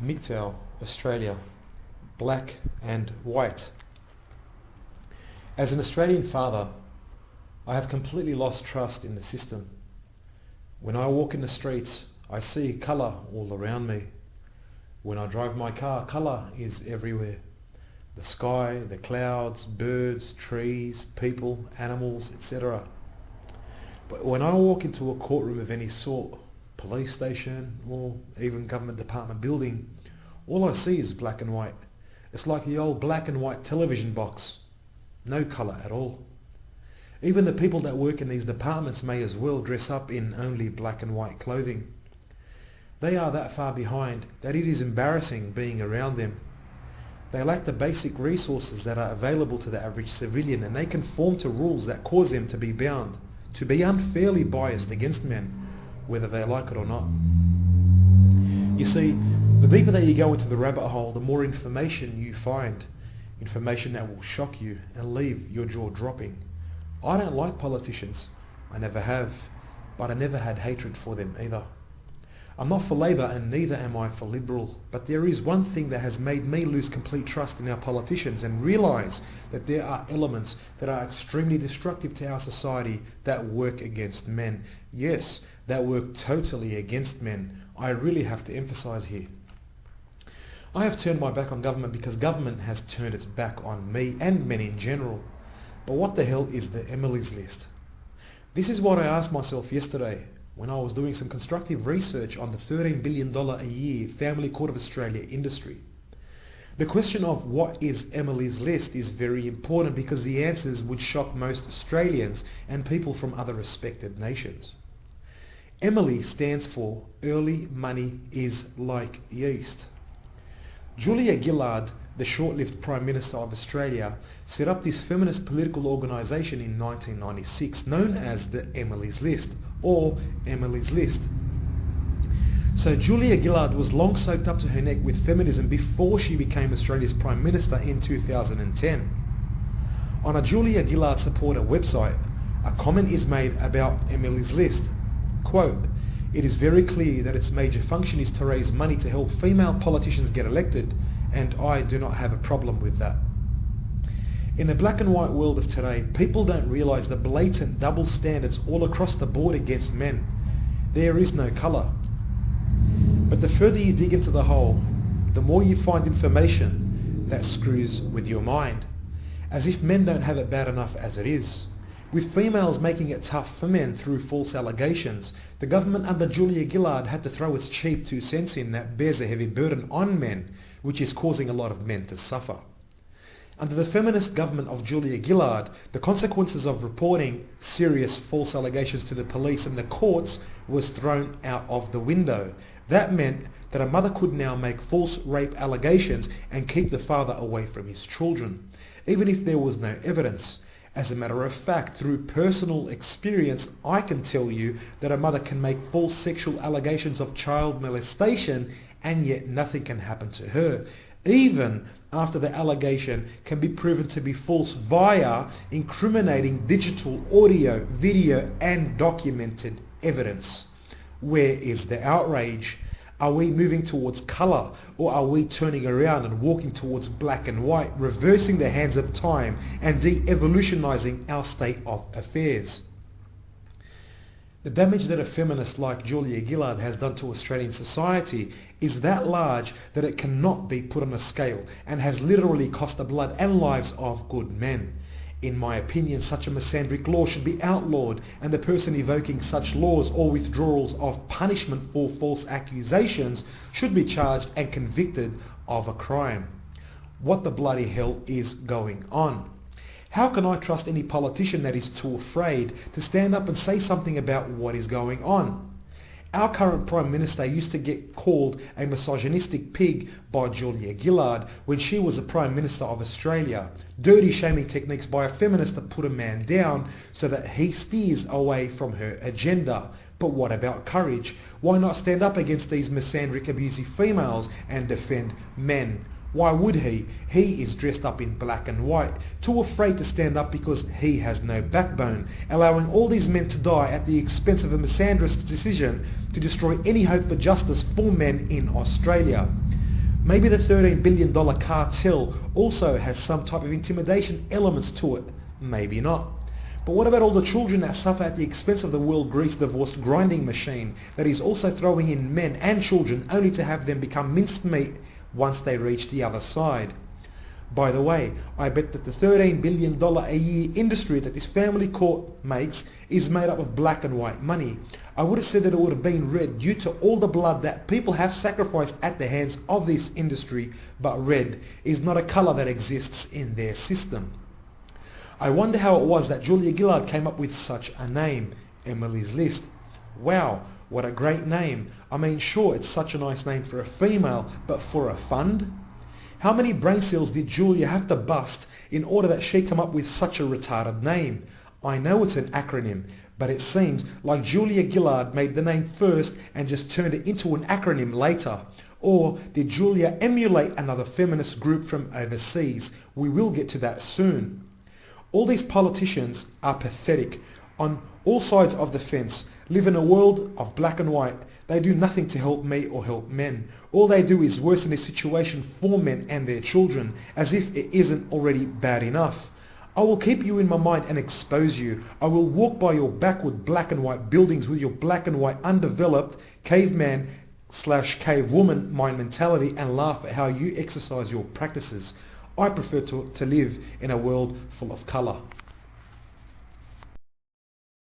MGTOW, Australia, black and white. As an Australian father, I have completely lost trust in the system. When I walk in the streets, I see colour all around me. When I drive my car, colour is everywhere. The sky, the clouds, birds, trees, people, animals, etc. But when I walk into a courtroom of any sort, police station or even government department building, all I see is black and white. It's like the old black and white television box. No colour at all. Even the people that work in these departments may as well dress up in only black and white clothing. They are that far behind that it is embarrassing being around them. They lack the basic resources that are available to the average civilian, and they conform to rules that cause them to be bound, to be unfairly biased against men, whether they like it or not. You see, the deeper that you go into the rabbit hole, the more information you find. Information that will shock you and leave your jaw dropping. I don't like politicians. I never have, but I never had hatred for them either. I'm not for Labour and neither am I for Liberal, but there is one thing that has made me lose complete trust in our politicians and realise that there are elements that are extremely destructive to our society that work against men. Yes, that work totally against men. I really have to emphasise here. I have turned my back on government because government has turned its back on me and men in general. But what the hell is the Emily's list? This is what I asked myself yesterday when I was doing some constructive research on the $13 billion a year Family Court of Australia industry. The question of what is Emily's list is very important because the answers would shock most Australians and people from other respected nations. Emily stands for Early Money is Like Yeast. Julia Gillard, the short-lived Prime Minister of Australia, set up this feminist political organisation in 1996 known as the Emily's List, or Emily's List. So Julia Gillard was long soaked up to her neck with feminism before she became Australia's Prime Minister in 2010. On a Julia Gillard supporter website, a comment is made about Emily's List. Quote, "It is very clear that its major function is to raise money to help female politicians get elected, and I do not have a problem with that." In the black and white world of today, people don't realise the blatant double standards all across the board against men. There is no colour. But the further you dig into the hole, the more you find information that screws with your mind. As if men don't have it bad enough as it is. With females making it tough for men through false allegations, the government under Julia Gillard had to throw its cheap 2 cents in that bears a heavy burden on men, which is causing a lot of men to suffer. Under the feminist government of Julia Gillard, the consequences of reporting serious false allegations to the police and the courts was thrown out of the window. That meant that a mother could now make false rape allegations and keep the father away from his children, even if there was no evidence. As a matter of fact, through personal experience, I can tell you that a mother can make false sexual allegations of child molestation and yet nothing can happen to her, even after the allegation can be proven to be false via incriminating digital audio, video and documented evidence. Where is the outrage? Are we moving towards colour, or are we turning around and walking towards black and white, reversing the hands of time and de-evolutionising our state of affairs? The damage that a feminist like Julia Gillard has done to Australian society is that large that it cannot be put on a scale and has literally cost the blood and lives of good men. In my opinion, such a misandric law should be outlawed, and the person evoking such laws or withdrawals of punishment for false accusations should be charged and convicted of a crime. What the bloody hell is going on? How can I trust any politician that is too afraid to stand up and say something about what is going on? Our current Prime Minister used to get called a misogynistic pig by Julia Gillard when she was the Prime Minister of Australia. Dirty shaming techniques by a feminist to put a man down so that he steers away from her agenda. But what about courage? Why not stand up against these misandric, abusive females and defend men? Why would he? He is dressed up in black and white, too afraid to stand up because he has no backbone, allowing all these men to die at the expense of a misandrist decision to destroy any hope for justice for men in Australia. Maybe the $13 billion cartel also has some type of intimidation elements to it. Maybe not. But what about all the children that suffer at the expense of the well-greased divorced grinding machine that is also throwing in men and children only to have them become minced meat once they reach the other side? By the way, I bet that the $13 billion a year industry that this family court makes is made up of black and white money. I would have said that it would have been red due to all the blood that people have sacrificed at the hands of this industry, but red is not a colour that exists in their system. I wonder how it was that Julia Gillard came up with such a name, Emily's List. Wow, what a great name. I mean, sure, it's such a nice name for a female, but for a fund? How many brain cells did Julia have to bust in order that she come up with such a retarded name? I know it's an acronym, but it seems like Julia Gillard made the name first and just turned it into an acronym later. Or did Julia emulate another feminist group from overseas? We will get to that soon. All these politicians are pathetic on all sides of the fence, live in a world of black and white. They do nothing to help me or help men. All they do is worsen the situation for men and their children, as if it isn't already bad enough. I will keep you in my mind and expose you. I will walk by your backward black and white buildings with your black and white undeveloped caveman / cavewoman mind mentality and laugh at how you exercise your practices. I prefer to live in a world full of colour.